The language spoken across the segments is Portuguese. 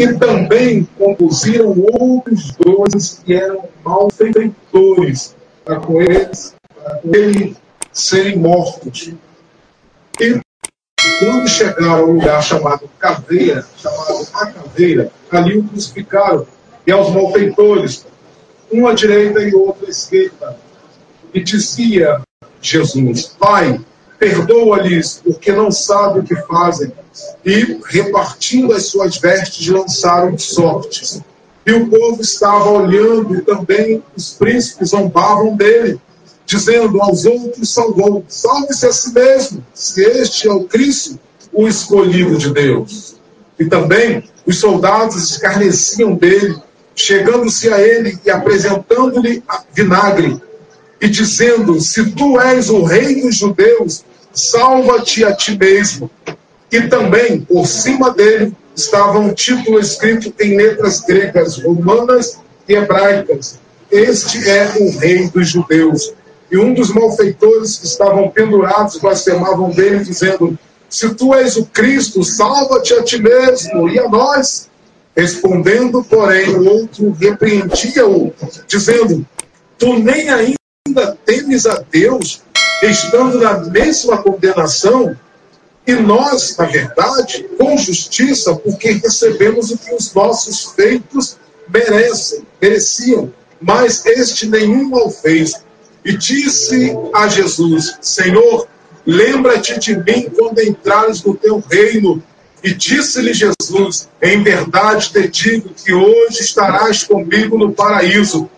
E também conduziram outros dois que eram malfeitores, para com ele serem mortos. E quando chegaram ao lugar chamado Caveira, chamado a Caveira, ali o crucificaram, e aos malfeitores, um à direita e outro à esquerda. E dizia Jesus: Pai, perdoa-lhes, porque não sabem o que fazem. E, repartindo as suas vestes, lançaram sortes. E o povo estava olhando, e também os príncipes zombavam dele, dizendo aos outros: salve-se a si mesmo, se este é o Cristo, o escolhido de Deus. E também os soldados escarneciam dele, chegando-se a ele e apresentando-lhe vinagre, e dizendo: se tu és o rei dos judeus, salva-te a ti mesmo. E também, por cima dele, estava um título escrito em letras gregas, romanas e hebraicas: este é o rei dos judeus. E um dos malfeitores que estavam pendurados blasfemavam dele, dizendo: se tu és o Cristo, salva-te a ti mesmo e a nós. Respondendo, porém, o outro repreendia-o, dizendo: tu nem ainda temes a Deus, estando na mesma condenação? E nós, na verdade, com justiça, porque recebemos o que os nossos feitos mereciam, mas este nenhum mal fez. E disse a Jesus: Senhor, lembra-te de mim quando entrares no teu reino. E disse-lhe Jesus: em verdade te digo que hoje estarás comigo no paraíso.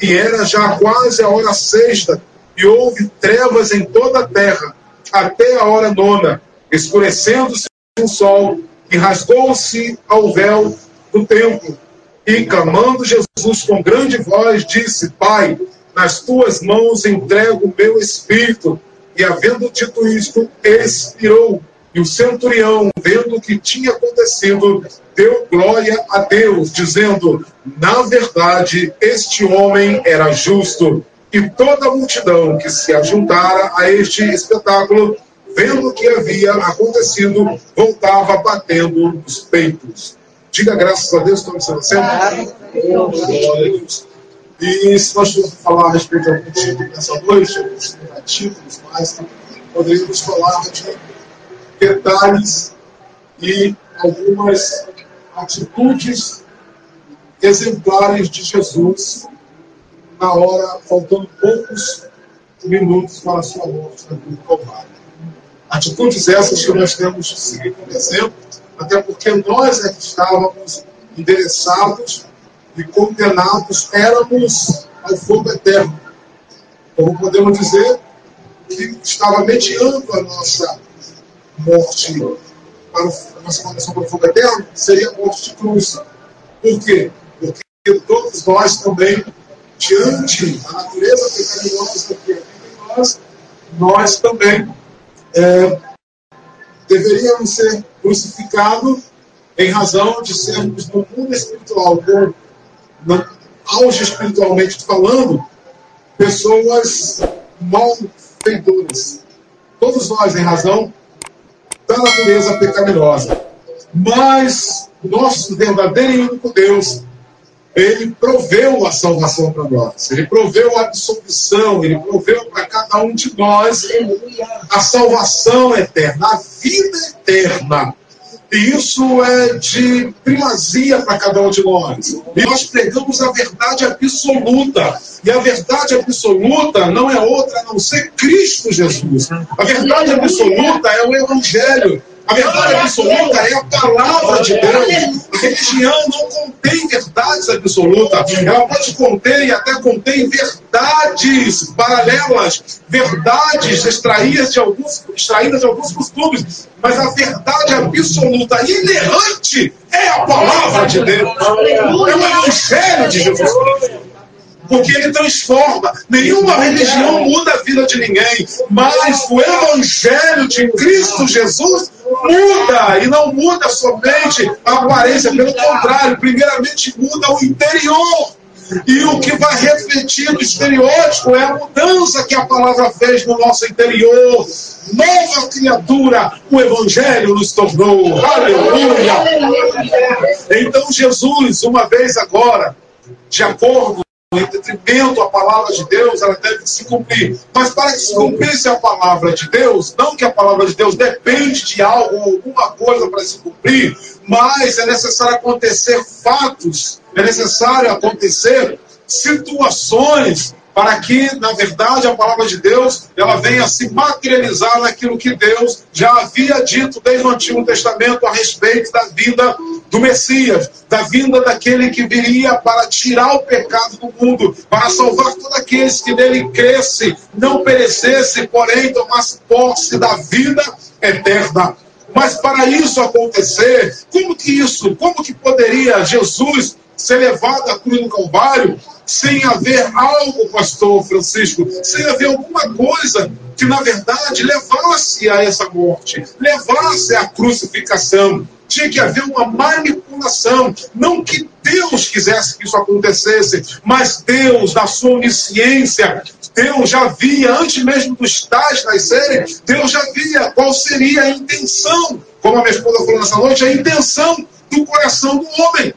E era já quase a hora sexta, e houve trevas em toda a terra, até a hora nona, escurecendo-se o sol, e rasgou-se ao véu do templo. E, clamando Jesus com grande voz, disse: Pai, nas tuas mãos entrego o meu espírito. E, havendo dito isto, expirou. E o centurião, vendo o que tinha acontecido, deu glória a Deus, dizendo: na verdade, este homem era justo. E toda a multidão que se ajuntara a este espetáculo, vendo o que havia acontecido, voltava batendo nos peitos. Diga graças a Deus, estamos sendo sempre. Glória a Deus. E se nós formos falar a respeito de algum título nessa noite, alguns títulos mais, poderíamos falar de detalhes e algumas atitudes exemplares de Jesus na hora, faltando poucos minutos para a sua morte na cruz do Calvário. Atitudes essas que nós temos que seguir como exemplo, até porque nós é que estávamos endereçados e condenados, éramos ao fogo eterno. Como podemos dizer que estava mediando a nossa morte, para a nossa condenação para o fogo eterno, seria a morte de cruz. Por quê? Porque todos nós também, diante da natureza pecaminosa que habita em nós também deveríamos ser crucificados em razão de sermos no mundo espiritual, no auge espiritualmente falando, pessoas malfeitoras. Todos nós em razão da natureza pecaminosa. Mas nosso verdadeiro e único Deus, Ele proveu a salvação para nós. Ele proveu a absolvição. Ele proveu para cada um de nós a salvação eterna, a vida eterna. E isso é de primazia para cada um de nós. E nós pregamos a verdade absoluta. E a verdade absoluta não é outra a não ser Cristo Jesus. A verdade absoluta é o Evangelho. A verdade absoluta é a palavra de Deus. A religião não contém verdades absolutas. Ela pode conter e até contém verdades paralelas, verdades extraídas de alguns costumes. Mas a verdade absoluta e inerrante é a palavra de Deus. É o Evangelho de Jesus Cristo. Porque ele transforma. Nenhuma religião muda a vida de ninguém. Mas o Evangelho de Cristo Jesus muda. E não muda somente a aparência. Pelo contrário, primeiramente muda o interior. E o que vai refletir no estereótipo é a mudança que a palavra fez no nosso interior. Nova criatura, o Evangelho nos tornou. Aleluia! Então Jesus, uma vez agora, de acordo em detrimento à palavra de Deus, ela deve se cumprir. Mas para que se cumprisse a palavra de Deus, não que a palavra de Deus depende de algo, alguma coisa para se cumprir, mas é necessário acontecer fatos, é necessário acontecer situações para que, na verdade, a palavra de Deus ela venha se materializar naquilo que Deus já havia dito desde o Antigo Testamento a respeito da vinda do Messias, da vinda daquele que viria para tirar o pecado do mundo, para salvar todos aqueles que nele crescem, não perecessem, porém tomassem posse da vida eterna. Mas para isso acontecer, como que poderia Jesus ser levado à cruz do Calvário sem haver algo, pastor Francisco, sem haver alguma coisa que, na verdade, levasse a essa morte, levasse à crucificação? Tinha que haver uma manipulação. Não que Deus quisesse que isso acontecesse, mas Deus, na sua onisciência, Deus já via, antes mesmo dos tais nascerem, Deus já via qual seria a intenção, como a minha esposa falou nessa noite, a intenção do coração do homem.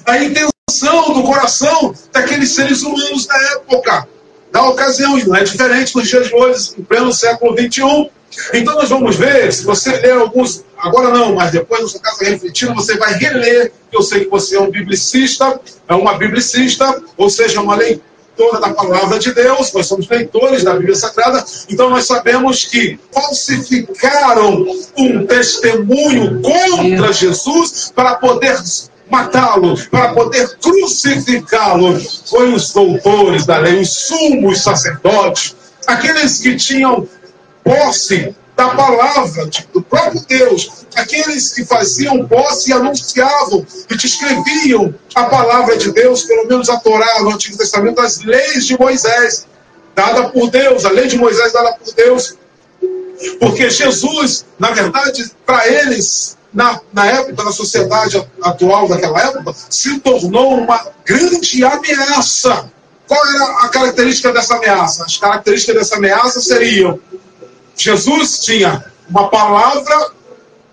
A intenção do coração daqueles seres humanos da época, da ocasião, e não é diferente nos dias de hoje, em pleno século XXI. Então nós vamos ver, se você ler alguns, agora não, mas depois na sua casa refletindo, você vai reler, eu sei que você é um biblicista, é uma biblicista, ou seja, uma leitora da palavra de Deus, nós somos leitores da Bíblia Sagrada, então nós sabemos que falsificaram um testemunho contra Jesus para poder matá-lo, para poder crucificá-lo. Foi os doutores da lei, os sumos sacerdotes, aqueles que tinham posse da palavra do próprio Deus, aqueles que faziam posse e anunciavam e descreviam a palavra de Deus, pelo menos a Torá no Antigo Testamento, as leis de Moisés, dada por Deus, a lei de Moisés dada por Deus, porque Jesus, na verdade, para eles, na época, na sociedade atual daquela época, se tornou uma grande ameaça. Qual era a característica dessa ameaça? As características dessa ameaça seriam: Jesus tinha uma palavra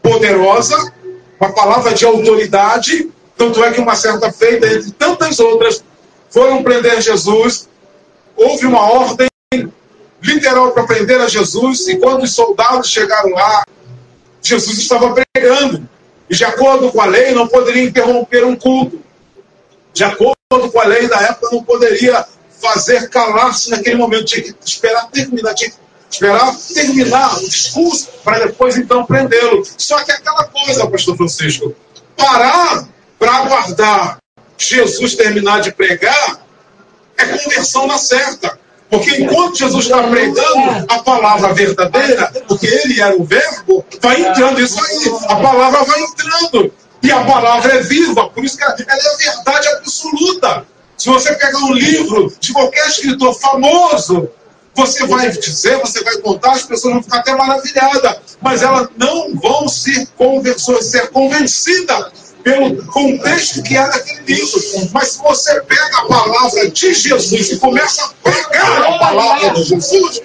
poderosa, uma palavra de autoridade, tanto é que uma certa feita, entre tantas outras, foram prender Jesus, houve uma ordem literal para prender a Jesus, e quando os soldados chegaram lá, Jesus estava pregando, e de acordo com a lei não poderia interromper um culto, de acordo com a lei da época não poderia fazer calar-se naquele momento, tinha que esperar terminar o discurso para depois então prendê-lo. Só que aquela coisa, pastor Francisco, parar para aguardar Jesus terminar de pregar é conversão na certa. Porque enquanto Jesus está pregando a palavra verdadeira, porque ele era o verbo, vai entrando isso aí, a palavra vai entrando. E a palavra é viva, por isso que ela é a verdade absoluta. Se você pegar um livro de qualquer escritor famoso, você vai dizer, você vai contar, as pessoas vão ficar até maravilhadas, mas elas não vão ser convencidas pelo contexto que é daquele livro. Mas se você pega a palavra de Jesus e começa a pregar a palavra de Jesus,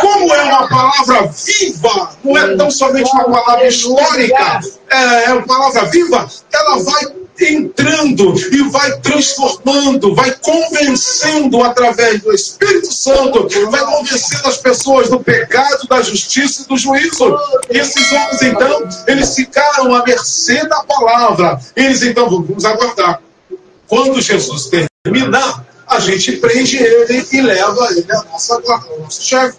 como é uma palavra viva, não é tão somente uma palavra histórica, é uma palavra viva, ela vai entrando e vai transformando, vai convencendo através do Espírito Santo, vai convencendo as pessoas do pecado, da justiça e do juízo. E esses homens, então, eles ficaram à mercê da palavra. Eles, então, vamos aguardar. Quando Jesus terminar, a gente prende ele e leva ele ao nosso chefe.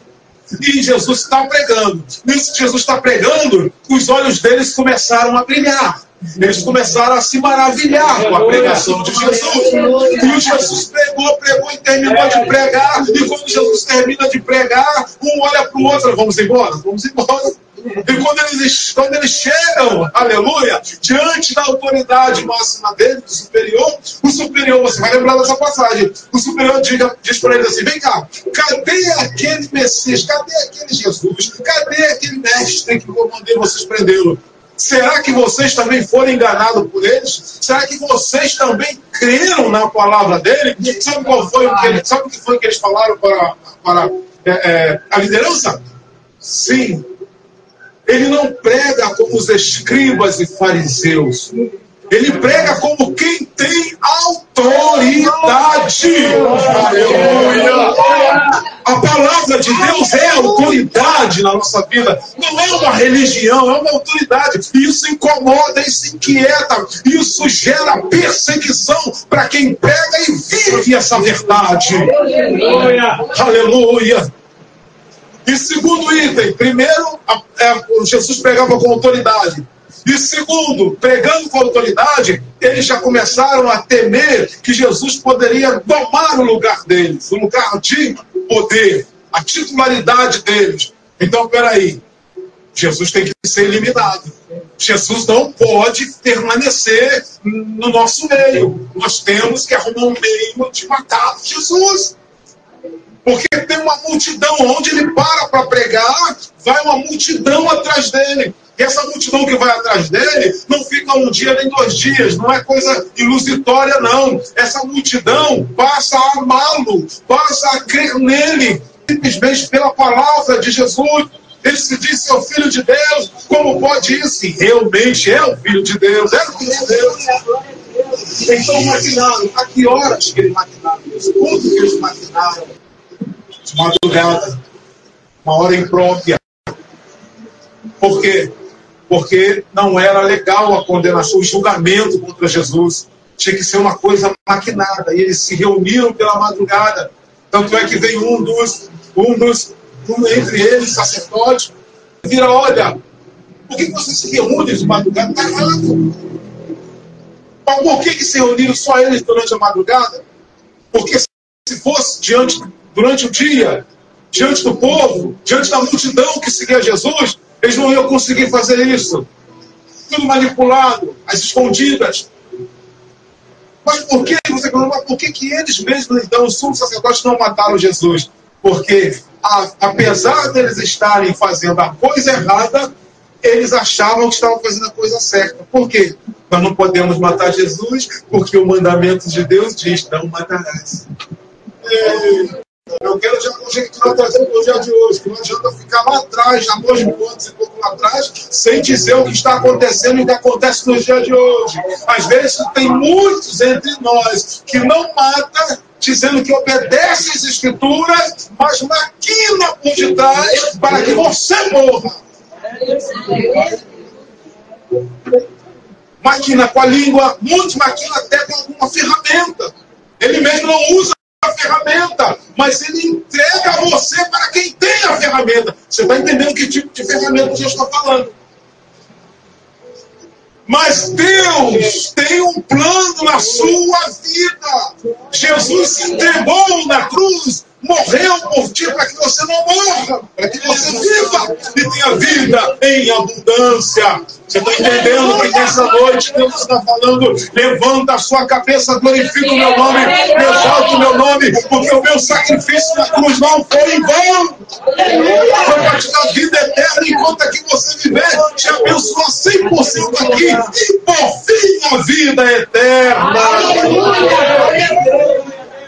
E Jesus está pregando. Nisso que Jesus está pregando, os olhos deles começaram a brilhar. Eles começaram a se maravilhar com a pregação de Jesus. E o Jesus pregou e terminou de pregar. E quando Jesus termina de pregar, um olha para o outro: vamos embora? Vamos embora. E quando eles chegam, aleluia, diante da autoridade máxima dele, do superior, o superior, você vai lembrar dessa passagem, o superior diz para ele assim: vem cá, cadê aquele Messias, cadê aquele Jesus, cadê aquele mestre que eu mandei vocês prendê-lo? Será que vocês também foram enganados por eles? Será que vocês também creram na palavra dele? Sabe qual foi o que eles, sabe o que foi que eles falaram para a liderança? Sim. Ele não prega como os escribas e fariseus. Ele prega como quem tem autoridade. Aleluia! A palavra de Deus é autoridade na nossa vida. Não é uma religião, é uma autoridade. Isso incomoda, isso inquieta. Isso gera perseguição para quem prega e vive essa verdade. Aleluia! E segundo item, primeiro, Jesus pregava com autoridade. E segundo, pregando com autoridade, eles já começaram a temer que Jesus poderia tomar o lugar deles, o lugar de poder, a titularidade deles. Então, peraí, Jesus tem que ser eliminado. Jesus não pode permanecer no nosso meio. Nós temos que arrumar um meio de matar Jesus. Porque tem uma multidão, onde ele para pregar, vai uma multidão atrás dele. E essa multidão que vai atrás dele não fica um dia nem 2 dias, não é coisa ilusitória, não. Essa multidão passa a amá-lo, passa a crer nele, simplesmente pela palavra de Jesus. Ele se diz ser o Filho de Deus, como pode isso? E realmente é o Filho de Deus, é o Filho de Deus. Então maquinaram, a que horas que eles maquinaram isso? Quando que eles maquinaram? De madrugada, uma hora imprópria. Por quê? Porque não era legal a condenação, o julgamento contra Jesus. Tinha que ser uma coisa maquinada. E eles se reuniram pela madrugada. Tanto é que veio um entre eles, sacerdote, vira: olha, por que vocês se reúnem de madrugada? Está errado. Por que se reuniram só eles durante a madrugada? Porque se fosse durante o dia, diante do povo, diante da multidão que seguia Jesus, eles não iam conseguir fazer isso. Tudo manipulado, às escondidas. Mas por que eles mesmos, então, os sumos sacerdotes não mataram Jesus? Porque, apesar deles estarem fazendo a coisa errada, eles achavam que estavam fazendo a coisa certa. Por quê? Nós não podemos matar Jesus, porque o mandamento de Deus diz: não matarás. Eu quero já conjecturar trazendo para o dia de hoje, que não adianta ficar lá atrás, já 2 mil anos e pouco lá atrás, sem dizer o que está acontecendo e o que acontece no dia de hoje. Às vezes tem muitos entre nós que não matam, dizendo que obedece às Escrituras, mas maquina por detrás para que você morra. Maquina com a língua, muitos maquinam até com alguma ferramenta. Ele mesmo não usa a ferramenta, mas ele entrega a você para quem tem a ferramenta. Você está entendendo que tipo de ferramenta eu estou falando? Mas Deus tem um plano na sua vida. Jesus se entregou na cruz, morreu por ti para que você não morra, para que você viva e tenha vida em abundância. Você está entendendo que nessa noite Deus está falando: levanta a sua cabeça, glorifica o meu nome, exalta o meu nome, porque o meu sacrifício na cruz não foi em vão. Foi para te dar vida eterna enquanto aqui você viver, te abençoar 100% aqui e por fim a vida eterna.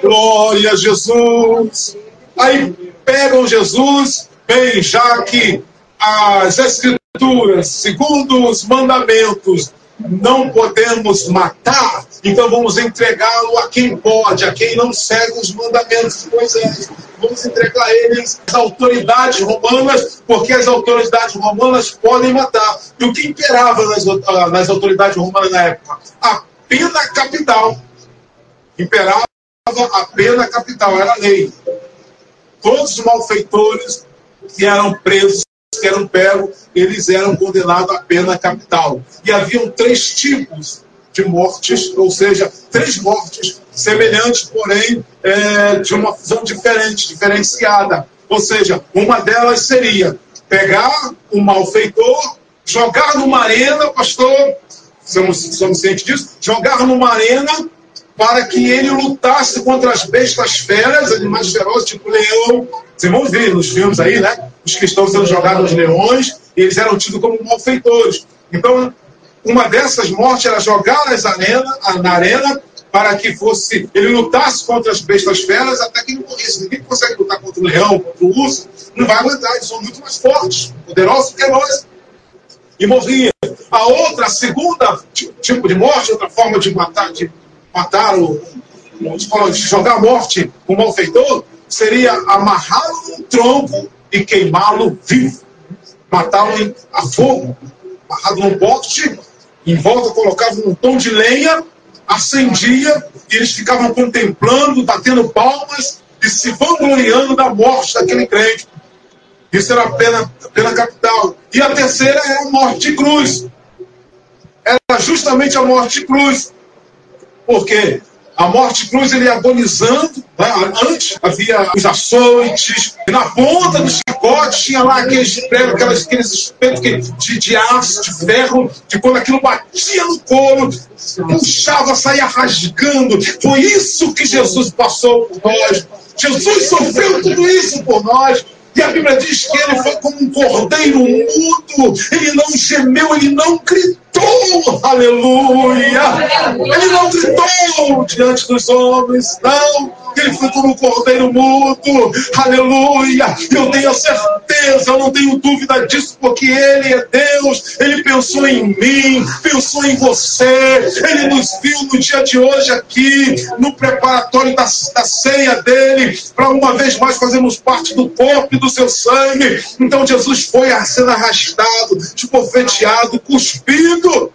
Glória a Jesus. Aí pegam Jesus, bem, já que as Escrituras, segundo os mandamentos, não podemos matar, então vamos entregá-lo a quem pode, a quem não segue os mandamentos de Moisés. Vamos entregar a eles as autoridades romanas, porque as autoridades romanas podem matar. E o que imperava nas autoridades romanas na época? A pena capital. Imperava a pena capital, era a lei. Todos os malfeitores que eram presos, que eram pegos, eles eram condenados à pena capital. E haviam 3 tipos de mortes, ou seja, 3 mortes semelhantes, porém de uma visão diferenciada. Ou seja, uma delas seria pegar um malfeitor, jogar numa arena, pastor, somos cientes disso, jogar numa arena para que ele lutasse contra as bestas feras, animais ferozes, tipo leão. Vocês vão ver nos filmes aí, né? Os cristãos sendo jogados nos leões, e eles eram tidos como malfeitores. Então, uma dessas mortes era jogá-las na arena para que ele lutasse contra as bestas feras até que ele morresse. Ninguém consegue lutar contra o leão, contra o urso, não vai aguentar, eles são muito mais fortes, poderosos que nós. E morria. A segunda tipo de morte, outra forma de matar de jogar a morte com o malfeitor, seria amarrá-lo num tronco e queimá-lo vivo. Matá-lo a fogo, amarrado num poste, em volta colocava um montão de lenha, acendia, e eles ficavam contemplando, batendo palmas e se vangloriando da morte daquele crente. Isso era a pena capital. E a terceira era a morte de cruz. Era justamente a morte de cruz. Por quê? A morte de cruz, ele ia agonizando, né? Antes havia os açoites, e na ponta do chicote tinha lá aqueles espetos de aço, de ferro, que quando aquilo batia no couro, puxava, saía rasgando. Foi isso que Jesus passou por nós. Jesus sofreu tudo isso por nós. E a Bíblia diz que ele foi como um cordeiro mudo. Ele não gemeu, ele não gritou. Aleluia! Ele não gritou diante dos homens, não. Ele foi como um cordeiro mudo. Aleluia! Eu tenho a certeza, eu não tenho dúvida disso, porque ele é Deus. Ele pensou em mim, pensou em você. Ele nos viu no dia de hoje aqui, no preparatório da ceia dele, para uma vez mais fazermos parte do corpo e do seu sangue. Então Jesus foi sendo arrastado, esbofeteado, cuspido,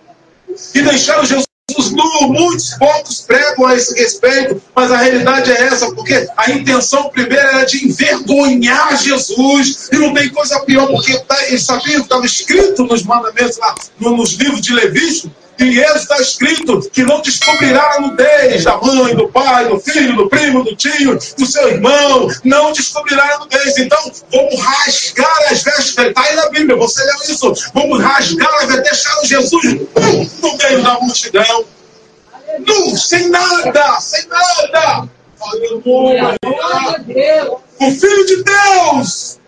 e deixaram Jesus nu. Muitos poucos pregam a esse respeito, mas a realidade é essa, porque a intenção primeira era de envergonhar Jesus, e não tem coisa pior, porque eles sabiam que estava escrito nos mandamentos lá, nos livros de Levítico, em Êxodo está escrito que não descobrirá a nudez da mãe, do pai, do filho, do primo, do tio, do seu irmão. Não descobrirá a nudez. Então, vamos rasgar as vestes. Está aí na Bíblia, você leu isso. Vamos rasgar as vestes, deixaram Jesus no meio da multidão. Sem nada, sem nada. Aleluia. O Filho de Deus,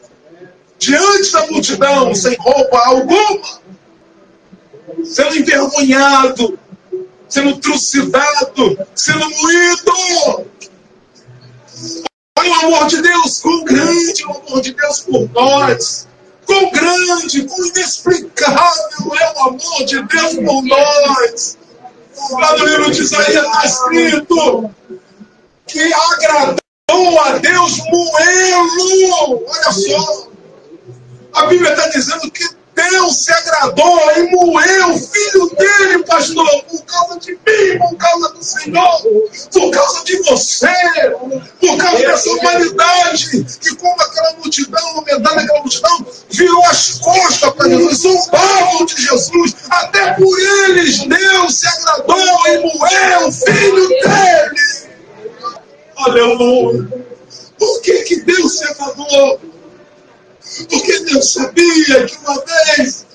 diante da multidão, sem roupa alguma, sendo envergonhado, sendo trucidado, sendo moído. Olha o amor de Deus, quão grande é o amor de Deus por nós. Quão grande, quão inexplicável é o amor de Deus por nós. Lá no livro de Isaías está escrito que agradou a Deus moê-lo. Olha só, a Bíblia está dizendo que Deus se agradou e moeu o filho dele, pastor, por causa de mim, por causa do Senhor, por causa de você, por causa dessa humanidade, que como aquela multidão, a metade daquela multidão, virou as costas para Jesus, zombavam de Jesus, até por eles Deus se agradou e moeu o filho dele. Aleluia! Por que Deus se agradou? Porque Deus sabia que uma vez,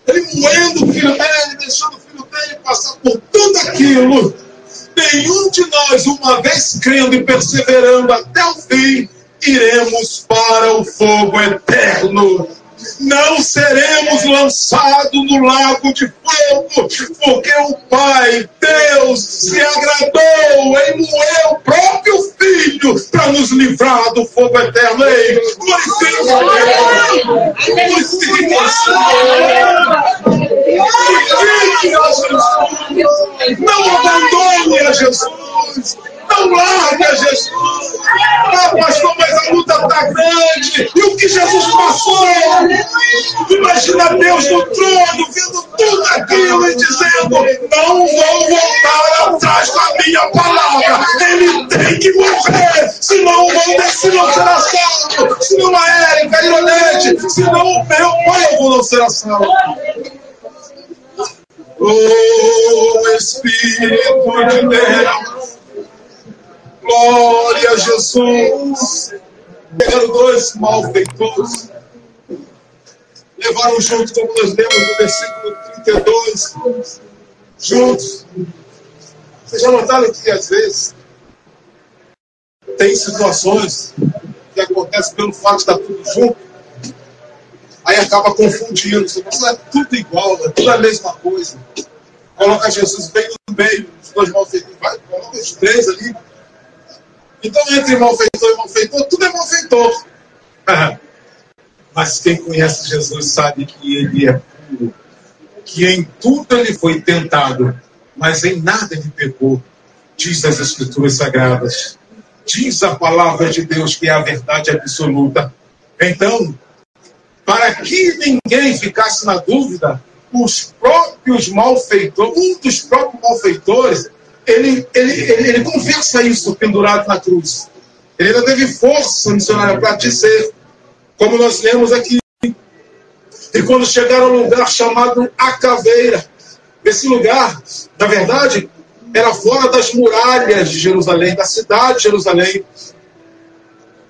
ele moendo o filho dele, deixando o filho dele passar por tudo aquilo, nenhum de nós, uma vez crendo e perseverando até o fim, iremos para o fogo eterno. Não seremos lançados no lago de fogo, porque o Pai, Deus, se agradou em moer o próprio Filho para nos livrar do fogo eterno. Ei, glorifique a Deus! Glorifique a Jesus! Não abandone a Jesus! Não largue a Jesus! Ah, pastor, mas a luta está grande! E o que Jesus passou? Imagina Deus no trono, vendo tudo aquilo e dizendo: não vou voltar atrás da minha palavra. Ele tem que morrer, senão não será salvo. Senão a Érica, a Ironete, senão o meu povo não será salvo. Oh, Espírito de Deus, glória a Jesus. Pegaram dois malfeitores, levaram junto, como nós lemos no versículo 32, juntos. Vocês já notaram que às vezes tem situações que acontecem pelo fato de estar tudo junto. Aí Aí acaba confundindo. Você pensa, é tudo igual, é tudo a mesma coisa. Coloca Jesus bem no meio, os dois malfeitores, vai, coloca os três ali. Então, entre malfeitor e malfeitor, tudo é malfeitor. Mas quem conhece Jesus sabe que ele é puro, que em tudo ele foi tentado, mas em nada ele pecou. Diz as Escrituras Sagradas. Diz a palavra de Deus que é a verdade absoluta. Então, para que ninguém ficasse na dúvida, os próprios malfeitores, um dos próprios malfeitores, ele confessa isso pendurado na cruz. Ele ainda teve força missionária para dizer, como nós lemos aqui. E quando chegaram a um lugar chamado A Caveira, esse lugar, na verdade, era fora das muralhas de Jerusalém, da cidade de Jerusalém.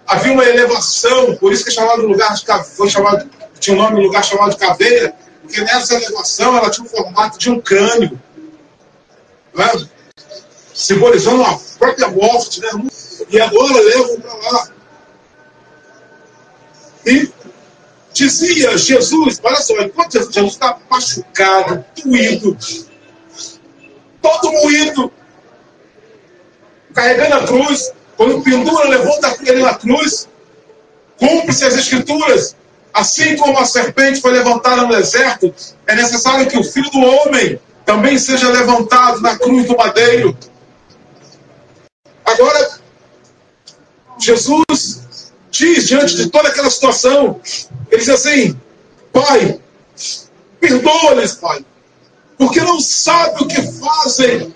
Havia uma elevação, por isso que é chamado lugar de caveira, tinha um nome, lugar chamado de Caveira, porque nessa elevação ela tinha o formato de um crânio, né? Simbolizando a própria morte, né? E agora levam para lá. E dizia Jesus, olha só, enquanto Jesus está machucado, doído, todo moído, carregando a cruz, quando pendura, levanta ele na cruz, cumpre-se as Escrituras, assim como a serpente foi levantada no deserto, é necessário que o Filho do Homem também seja levantado na cruz do madeiro. Agora, Jesus diz, diante de toda aquela situação, ele diz assim, Pai, perdoa-lhes, Pai, porque não sabem o que fazem.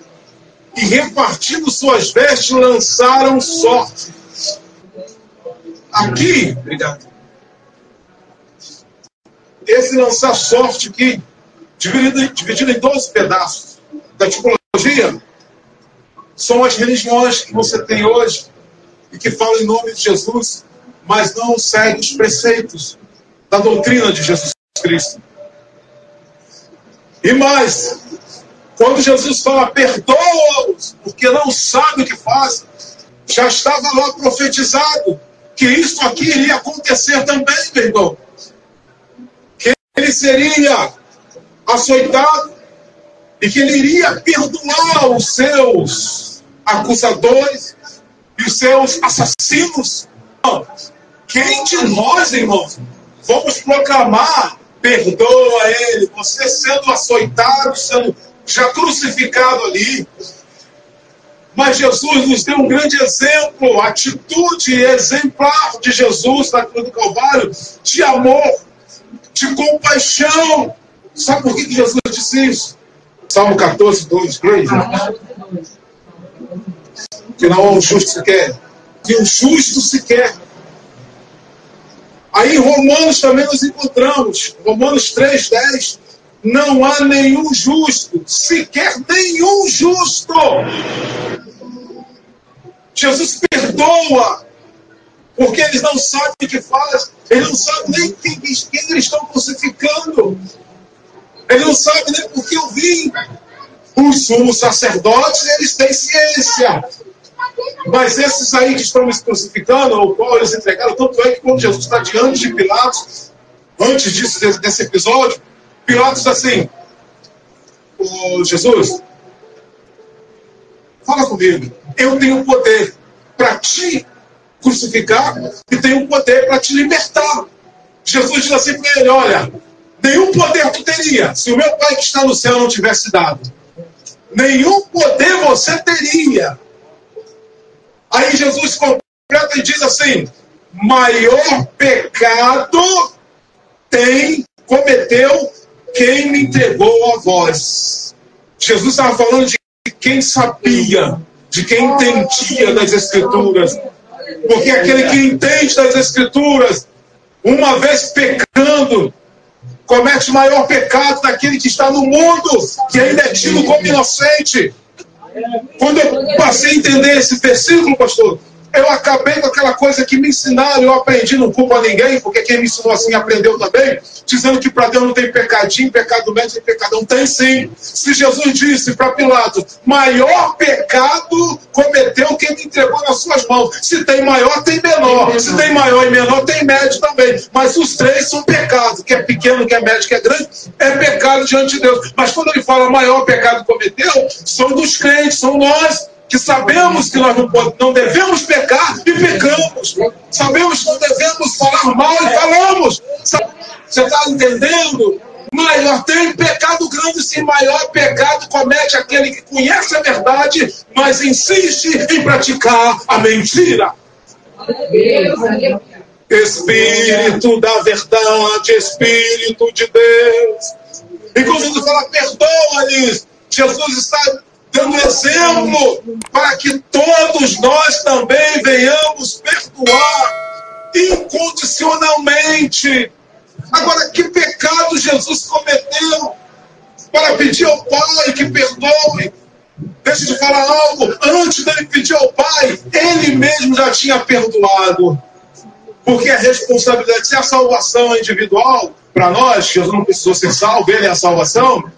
E repartindo suas vestes, lançaram sorte. Aqui, obrigado. Esse lançar sorte aqui, dividido em 12 pedaços da tipologia, são as religiões que você tem hoje e que falam em nome de Jesus, mas não seguem os preceitos da doutrina de Jesus Cristo. E mais, quando Jesus fala, perdoa-os, porque não sabe o que faz, já estava lá profetizado que isso aqui iria acontecer também, meu irmão. Que ele seria açoitado e que ele iria perdoar os seus acusadores e os seus assassinos. Quem de nós, irmãos, vamos proclamar, perdoa ele, você sendo açoitado, sendo já crucificado ali. Mas Jesus nos deu um grande exemplo, a atitude exemplar de Jesus na cruz do Calvário, de amor, de compaixão. Sabe por que Jesus disse isso? Salmo 14, 2, 3. Que não há um justo sequer, que o justo sequer. Aí em Romanos também nós encontramos, Romanos 3, 10, não há nenhum justo, sequer nenhum justo. Jesus perdoa, porque eles não sabem o que faz, eles não sabem nem quem eles estão crucificando, eles não sabem nem por que eu vim. Os sumos sacerdotes, eles têm ciência, mas esses aí que estão me crucificando, ao qual eles entregaram, tanto é que quando Jesus está diante de Pilatos, antes disso, desse episódio, Pilatos diz assim, ô Jesus, fala comigo, eu tenho poder para te crucificar e tenho poder para te libertar. Jesus diz assim para ele, olha, nenhum poder tu teria se o meu Pai que está no céu não tivesse dado. Nenhum poder você teria. Aí Jesus completa e diz assim, maior pecado cometeu quem me entregou a vós. Jesus estava falando de quem sabia, de quem entendia das Escrituras. Porque aquele que entende das Escrituras, uma vez pecando, comete maior pecado daquele que está no mundo, que ainda é tido como inocente. Quando eu passei a entender esse versículo, pastor, Eu acabei com aquela coisa que me ensinaram, eu aprendi, não culpo a ninguém, porque quem me ensinou assim aprendeu também, dizendo que para Deus não tem pecadinho, pecado médio e pecadão. Tem sim. Se Jesus disse para Pilatos, maior pecado cometeu quem me entregou nas suas mãos. Se tem maior, tem menor. Se tem maior e menor, tem médio também. Mas os três são pecados. Que é pequeno, que é médio, que é grande, é pecado diante de Deus. Mas quando ele fala maior pecado cometeu, são dos crentes, são nós, que sabemos que nós não devemos pecar e pecamos. Sabemos que não devemos falar mal e falamos. Você está entendendo? Maior tem pecado grande, sim. Maior pecado comete aquele que conhece a verdade, mas insiste em praticar a mentira. Espírito da verdade, Espírito de Deus. E quando Jesus fala, perdoa-lhes, Jesus está dando exemplo para que todos nós também venhamos perdoar incondicionalmente. Agora, que pecado Jesus cometeu para pedir ao Pai que perdoe? Deixa eu te falar algo. Antes dele pedir ao Pai, ele mesmo já tinha perdoado. Porque a responsabilidade, se a salvação é individual, para nós, Jesus não precisou ser salvo, ele é a salvação.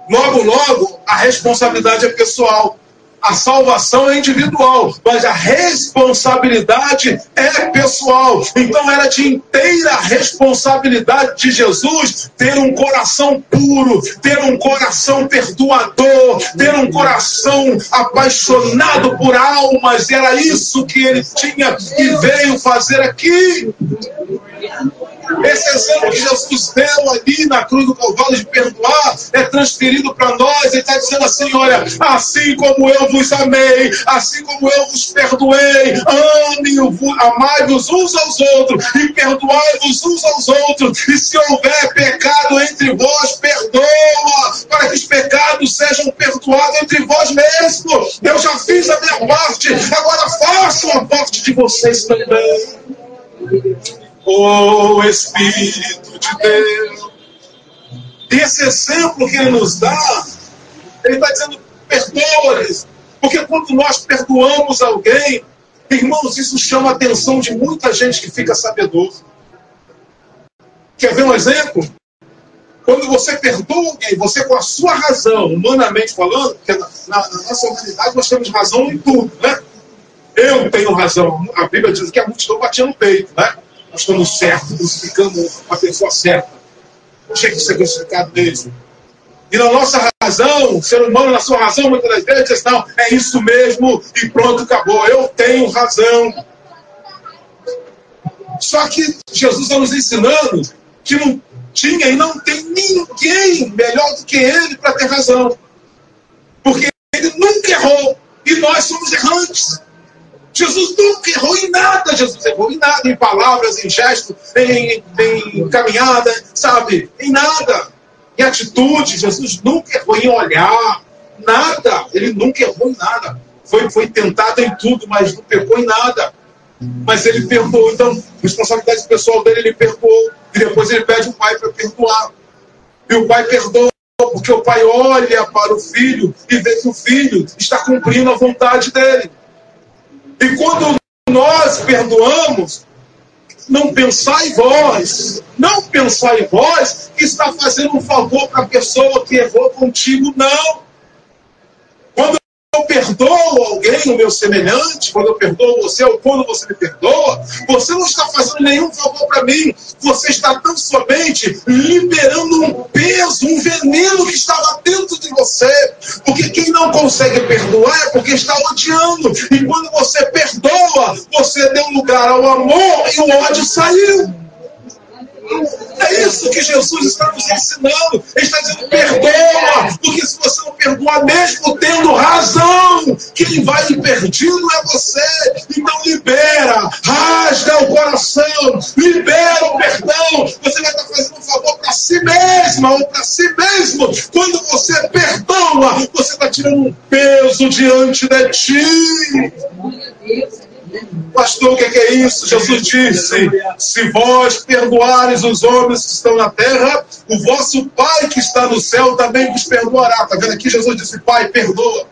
Logo, a responsabilidade é pessoal. A salvação é individual, mas a responsabilidade é pessoal. Então era de inteira responsabilidade de Jesus ter um coração puro, ter um coração perdoador, ter um coração apaixonado por almas. Era isso que ele tinha e veio fazer aqui. Esse exemplo que Jesus deu ali na cruz do Calvário de perdoar é transferido para nós. Ele está dizendo assim, olha, assim como eu vos amei, assim como eu vos perdoei, amai-vos uns aos outros e perdoai-vos uns aos outros. E se houver pecado entre vós, perdoa, para que os pecados sejam perdoados entre vós mesmos. Eu já fiz a minha parte, agora façam a parte de vocês também. Oh, Espírito de Deus. E esse exemplo que ele nos dá, ele está dizendo, perdoa-lhes. Porque quando nós perdoamos alguém, irmãos, isso chama a atenção de muita gente que fica sabedor. Quer ver um exemplo? Quando você perdoa alguém, você com a sua razão, humanamente falando, porque na nossa humanidade nós temos razão em tudo, né? Eu tenho razão. A Bíblia diz que a multidão batia no peito, né? Nós estamos certos, crucificamos a pessoa certa. Tinha que ser crucificado mesmo. E na nossa razão, o ser humano, na sua razão, muitas das vezes, diz, não, é isso mesmo e pronto, acabou. Eu tenho razão. Só que Jesus está nos ensinando que não tinha e não tem ninguém melhor do que ele para ter razão. Porque ele nunca errou e nós somos errantes. Jesus nunca errou em nada. Jesus errou em nada, em palavras, em gestos, em caminhada, sabe? Em nada. Em atitude, Jesus nunca errou em olhar. Nada. Ele nunca errou em nada. Foi tentado em tudo, mas não pecou em nada. Mas ele perdoou. Então, responsabilidade pessoal dele, ele perdoou. E depois ele pede o Pai para perdoar. E o Pai perdoa, porque o Pai olha para o Filho e vê que o Filho está cumprindo a vontade dele. E quando nós perdoamos, não pensar em vós que está fazendo um favor para a pessoa que errou contigo, não. Quando eu perdoo alguém, o meu semelhante, quando eu perdoo você, ou quando você me perdoa, você não está fazendo nenhum favor para mim, você está tão somente liberando um peso, um veneno que estava dentro de você, porque quem não consegue perdoar é porque está odiando, e quando você perdoa, você deu lugar ao amor e o ódio saiu. É isso que Jesus está nos ensinando. Ele está dizendo, perdoa, porque se você não perdoar, mesmo tendo razão, quem vai perdido é você. Então libera, rasga o coração, libera o perdão. Você vai estar fazendo um favor para si mesma ou para si mesmo. Quando você perdoa, você está tirando um peso diante de ti. Pastor, o que é isso? Jesus disse, se vós perdoares os homens que estão na terra, o vosso Pai que está no céu também vos perdoará. Está vendo aqui? Jesus disse, Pai, perdoa.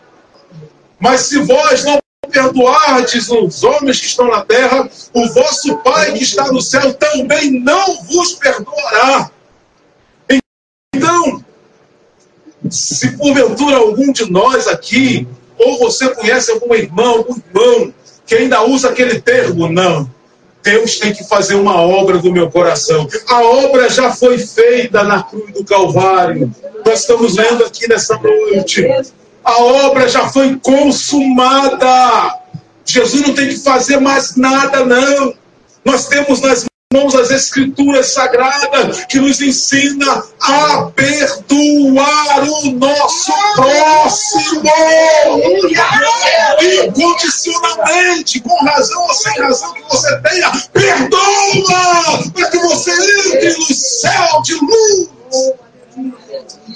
Mas se vós não perdoardes os homens que estão na terra, o vosso Pai que está no céu também não vos perdoará. Então, se porventura algum de nós aqui, ou você conhece algum irmão que ainda usa aquele termo, não, Deus tem que fazer uma obra do meu coração. A obra já foi feita na cruz do Calvário. Nós estamos lendo aqui nessa noite. A obra já foi consumada. Jesus não tem que fazer mais nada, não. Nós temos nas mãos as Escrituras Sagradas que nos ensina a perdoar o nosso próximo. Incondicionalmente, com razão ou sem razão que você tenha, perdoa para que você entre no céu de luz.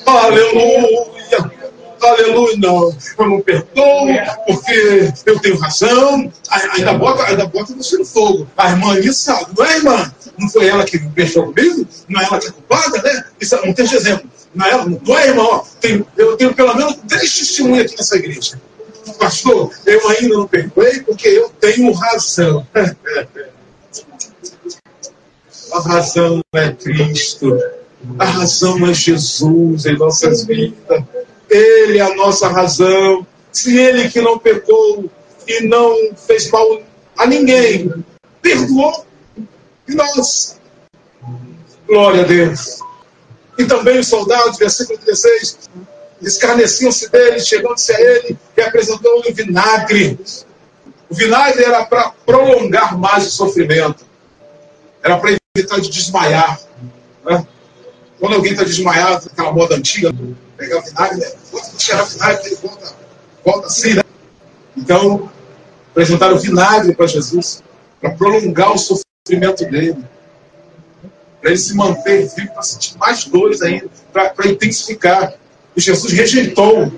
Aleluia. Aleluia, não. Eu não perdoo, porque eu tenho razão. Ainda bota você no fogo. A irmã ali sabe, não é, irmã? Não foi ela que mexeu comigo? Não é ela que é culpada, né? Isso não tem exemplo. Não é, não é, irmão? Eu tenho pelo menos 3 testemunhas aqui nessa igreja. Pastor, eu ainda não perdoei porque eu tenho razão. A razão é Cristo. A razão é Jesus em nossas vidas. Ele é a nossa razão. Se ele que não pecou e não fez mal a ninguém, perdoou, e nós. Glória a Deus. E também os soldados, versículo 16, escarneciam-se dele, chegando-se a ele e apresentou-lhe vinagre. O vinagre era para prolongar mais o sofrimento. Era para evitar de desmaiar, né? Quando alguém está desmaiado, aquela moda antiga, pegar vinagre, né? Cheirar vinagre, ele volta assim, né? Então, apresentaram o vinagre para Jesus, para prolongar o sofrimento dele, para ele se manter vivo, para sentir mais dores ainda, para intensificar. E Jesus rejeitou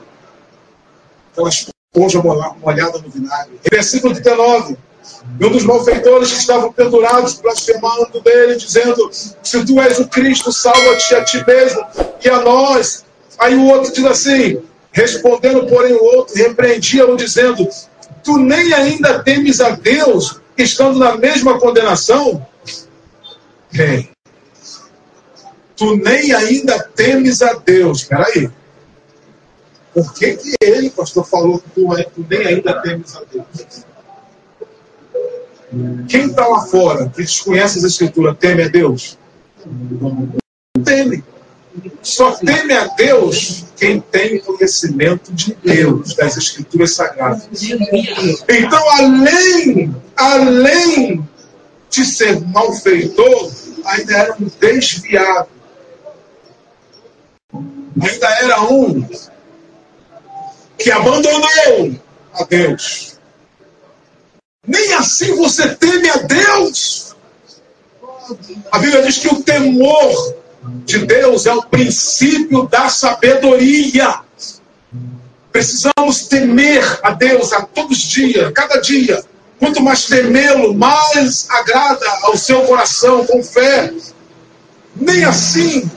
aquela esponja molhada no vinagre. Versículo 19. E um dos malfeitores que estavam pendurados, blasfemando dele, dizendo: se tu és o Cristo, salva-te a ti mesmo e a nós. Aí o outro diz assim, respondendo, porém, o outro repreendia-o, dizendo: tu nem ainda temes a Deus, estando na mesma condenação? Quem? Tu nem ainda temes a Deus. Espera aí. Por que ele, pastor, falou que tu nem ainda temes a Deus? Quem está lá fora, que desconhece as Escrituras, teme a Deus? Não teme. Só teme a Deus quem tem conhecimento de Deus, das Escrituras Sagradas. Então, além de ser malfeitor, ainda era um desviado. Ainda era um que abandonou a Deus. Nem assim você teme a Deus. A Bíblia diz que o temor de Deus é o princípio da sabedoria. Precisamos temer a Deus a todos os dias, cada dia. Quanto mais temê-lo, mais agrada ao seu coração, com fé. Nem assim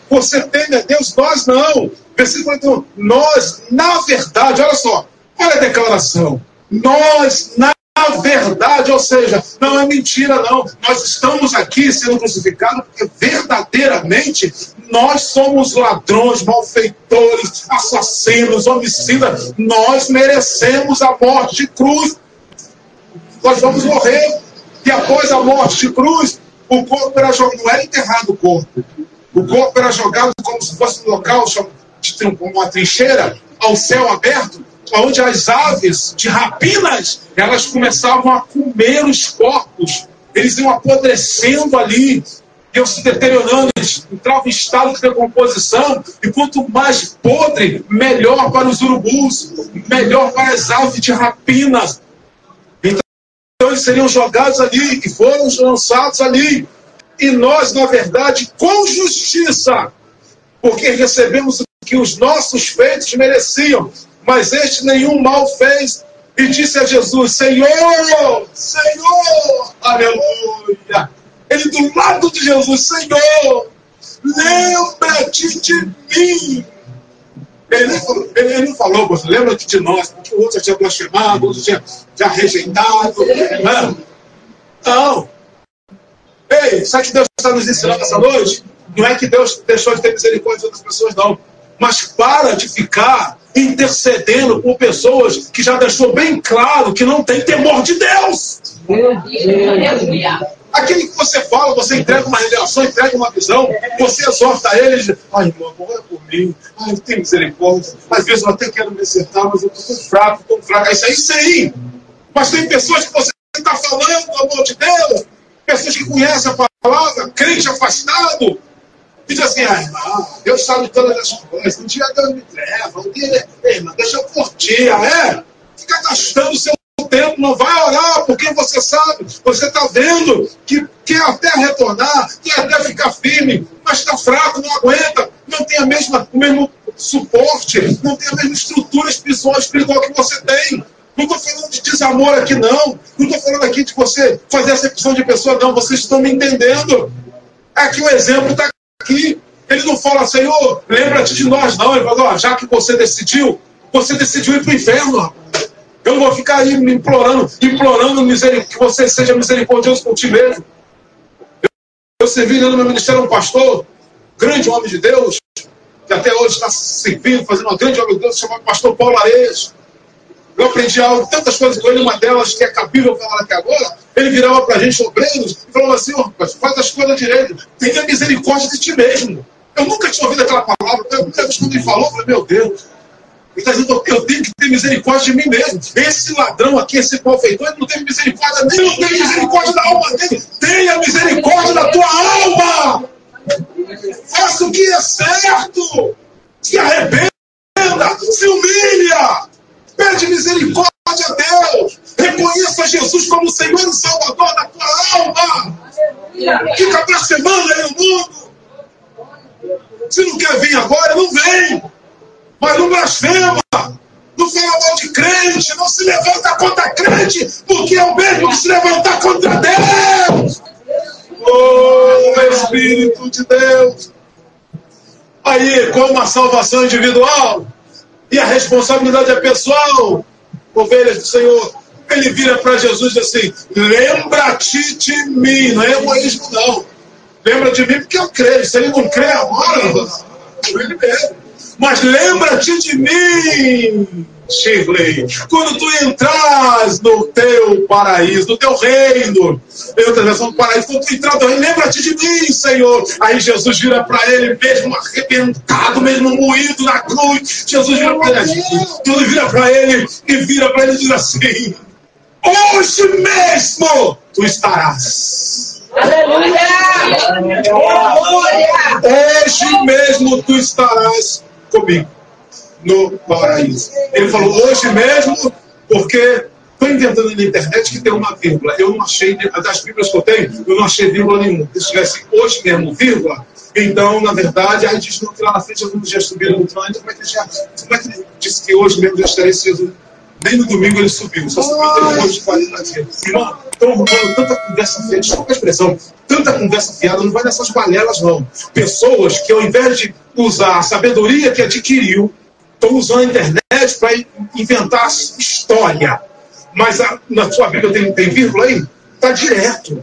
você teme a Deus, nós não. Versículo 1, nós, na verdade, olha só, olha a declaração. Nós, na verdade, ou seja, não é mentira, não. Nós estamos aqui sendo crucificados porque verdadeiramente nós somos ladrões, malfeitores, assassinos, homicidas. Nós merecemos a morte de cruz. Nós vamos morrer. E após a morte de cruz, o corpo era jogado, não era enterrado o corpo. O corpo era jogado como se fosse um local, uma trincheira, ao céu aberto, onde as aves de rapinas, elas começavam a comer os corpos. Eles iam apodrecendo ali, iam se deteriorando, eles entravam em estado de decomposição, e quanto mais podre, melhor para os urubus, melhor para as aves de rapinas. Então eles seriam jogados ali, e foram lançados ali. E nós, na verdade, com justiça, porque recebemos o que os nossos feitos mereciam, mas este nenhum mal fez, e disse a Jesus: Senhor, Senhor, aleluia. Ele do lado de Jesus: Senhor, lembra-te de mim. Ele não falou, lembra-te de nós, porque outro já tinha blasfemado, outro tinha já rejeitado. Não. Ei, sabe que Deus está nos ensinando essa noite? Não é que Deus deixou de ter misericórdia de outras pessoas, não. Mas para de ficar intercedendo por pessoas que já deixou bem claro que não tem temor de Deus. Aquele que você fala, você entrega uma revelação, entrega uma visão, você exorta ele e diz: ai, irmão, ora por mim, ai, tem misericórdia. Às vezes eu até quero me acertar, mas eu estou tão fraco. Isso aí sim. Mas tem pessoas que você está falando do amor de Deus, pessoas que conhecem a palavra, crente afastado, e diz assim: ai, irmão, Deus sabe todas as coisas, um dia Deus me leva, um dia, irmão, deixa eu curtir, fica gastando o seu tempo, não vai orar, porque você sabe, você está vendo que quer até retornar, quer até ficar firme, mas está fraco, não aguenta, não tem o mesmo suporte, não tem a mesma estrutura espiritual que você tem. Não estou falando de desamor aqui, não. Não estou falando aqui de você fazer acepção de pessoa, não. Vocês estão me entendendo. Aqui o exemplo está aqui. Ele não fala: Senhor, lembra-te de nós, não. Ele fala: já que você decidiu ir para o inferno. Eu não vou ficar aí me implorando que você seja misericordioso com ti mesmo. Eu servi no meu ministério um pastor, grande homem de Deus, que até hoje está servindo, fazendo uma grande obra de Deus, chamado pastor Paulo Areias. Eu aprendi algo, tantas coisas com ele, uma delas que é cabível falar aqui agora. Ele virava para a gente, obreiros, e falava assim: faz as coisas direito, tenha misericórdia de ti mesmo. Eu nunca tinha ouvido aquela palavra, quando ele falou, eu falei: meu Deus. Ele está dizendo: eu tenho que ter misericórdia de mim mesmo. Esse ladrão aqui, esse malfeitor, ele não tem misericórdia nem, não tem misericórdia da alma dele. Tenha misericórdia da tua alma. Faça o que é certo. Se arrependa, se humilha. Pede misericórdia a Deus. Reconheça Jesus como Senhor e Salvador da tua alma. Fica blasfemando aí no mundo. Se não quer vir agora, não vem. Mas não blasfema, não fala mal de crente, não se levanta contra crente, porque é o mesmo que se levantar contra Deus. Oh, Espírito de Deus. Aí, como a salvação individual e a responsabilidade é pessoal, ovelhas do Senhor, ele vira para Jesus e diz assim: lembra-te de mim. Não é egoísmo, não. Lembra de mim porque eu creio. Se ele não crê agora, ele mesmo. Mas lembra-te de mim, Shirley, quando tu entras no teu paraíso, no teu reino. Em outra versão do paraíso, quando tu entrar no teu reino, lembra-te de mim, Senhor. Aí Jesus vira para ele, mesmo arrebentado, mesmo moído na cruz. Jesus vira para ele, tudo vira para ele e diz assim: hoje mesmo tu estarás. Aleluia! Hoje mesmo tu estarás comigo no paraíso. Ele falou hoje mesmo, porque estou inventando na internet que tem uma vírgula. Eu não achei, das bíblias que eu tenho, eu não achei vírgula nenhuma. Se tivesse hoje mesmo vírgula, então, na verdade, aí diz que lá na frente alguns já subiram no trono. Então, como é que ele disse que hoje mesmo já estaria Jesus? Nem no domingo ele subiu, só subiu depois de 40 dias. Irmão, estão arrumando tanta conversa fiada, desculpa a expressão, tanta conversa fiada, não vai nessas balelas, não. Pessoas que, ao invés de usar a sabedoria que adquiriu, estão usando a internet para inventar história. Mas na sua Bíblia tem vírgula aí? Está direto.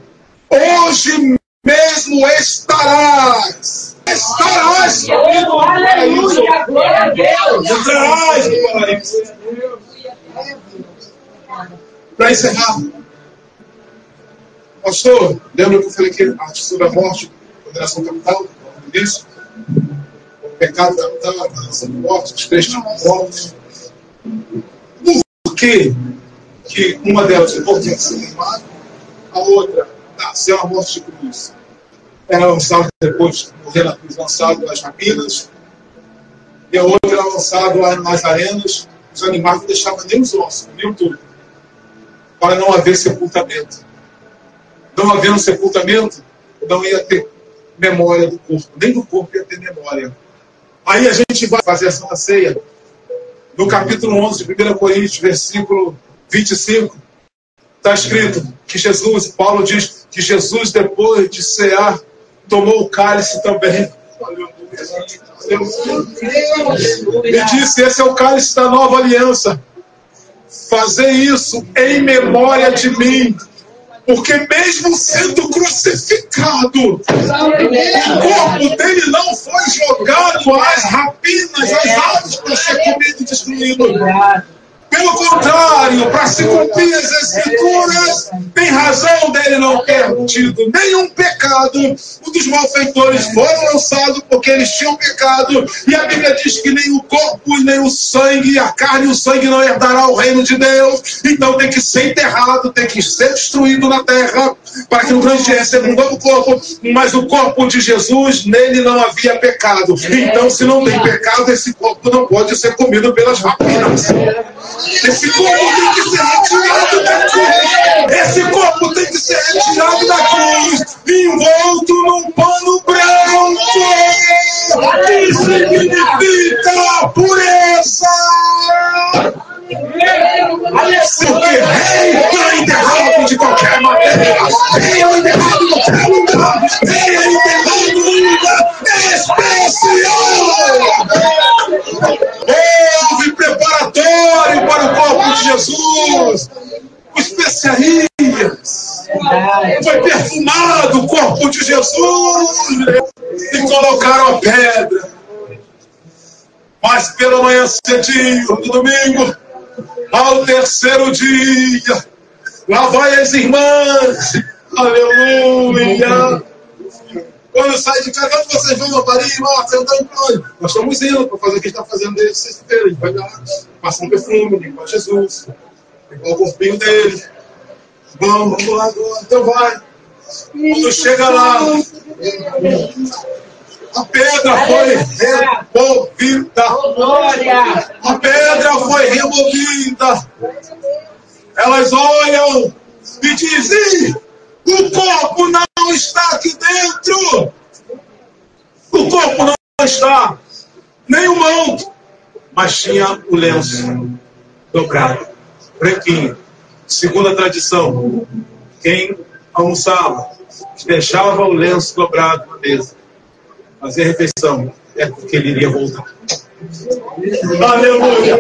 Hoje mesmo estarás. Estarás. Aleluia, glória a Deus. Estarás no paraíso. Para encerrar, pastor, lembra que eu falei que sobre a morte, condenação capital, isso? O pecado capital, a condenação de morte, os três tipos de morte. Por que uma delas é importante ser queimada, a outra ser uma morte de cruz? Ela é lançada depois de morrer na cruz, lançado nas rapinas, e a outra é lançada nas arenas. Os animais não deixavam nem os ossos, nem o tudo, para não haver sepultamento. Não havendo sepultamento, não ia ter memória do corpo, nem do corpo ia ter memória. Aí a gente vai fazer a Santa Ceia, no capítulo 11 de 1 Coríntios, versículo 25, está escrito que Jesus, Paulo diz que Jesus, depois de cear, tomou o cálice também. Ele disse: esse é o cálice da nova aliança. fazer isso em memória de mim. Porque mesmo sendo crucificado, o corpo dele não foi jogado às rapinas, às aves para ser comido e destruído. Pelo contrário, para se cumprir as Escrituras, tem razão dele não ter tido nenhum pecado. Um dos malfeitores foram lançados porque eles tinham pecado. E a Bíblia diz que nem o corpo e nem o sangue, a carne e o sangue não herdará o reino de Deus. Então tem que ser enterrado, tem que ser destruído na terra, para que no grande dia receba um novo corpo. Mas o corpo de Jesus, nele não havia pecado. Então, se não tem pecado, esse corpo não pode ser comido pelas rapinas. Esse corpo tem que ser retirado da cruz. Esse corpo tem que ser retirado da cruz, envolto num pano branco, que significa pureza. Porque rei é enterrado de qualquer maneira. Rei é enterrado em qualquer lugar. Rei é enterrado num lugar especial. Houve preparatório para o corpo de Jesus, com especiarias. Foi perfumado o corpo de Jesus e colocaram a pedra. Mas pela manhã cedinho, no domingo, ao terceiro dia, lá vai as irmãs. Aleluia! Quando sai de casa, onde vocês vão, Maria, Marta, nós estamos indo para fazer o que está fazendo desde sexta-feira. A gente vai lá, passar um perfume, limpar Jesus, limpar o corpinho dele. Vamos lá agora, então vai. Quando chega lá, a pedra foi removida. A pedra foi removida. Elas olham e dizem: o corpo não está aqui dentro. O corpo não está, nem o manto, mas tinha o lenço dobrado, branquinho. Segundo a tradição, quem almoçava deixava o lenço dobrado na mesa, fazer a refeição, é porque ele iria voltar. Aleluia!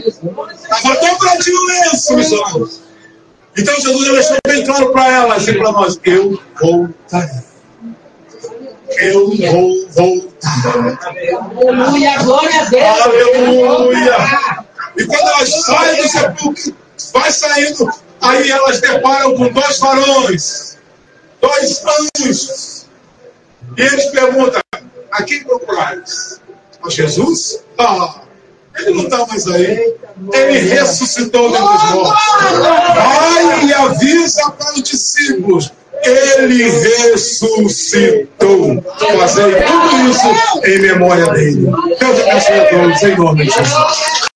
Estava dobradinho o lenço, meus irmãos. Então Jesus já deixou bem claro para elas e para nós: eu voltarei. Eu vou voltar. Aleluia, glória a Deus. Aleluia! E quando elas saem do sepulcro, vai saindo, aí elas deparam com dois varões, dois anjos. E eles perguntam: a quem procurais? A Jesus? Ele não está mais aí. Ele ressuscitou dentre os mortos. Vai e avisa para os discípulos: ele ressuscitou. Fazei tudo isso em memória dele. Deus abençoe a todos, em nome de Jesus.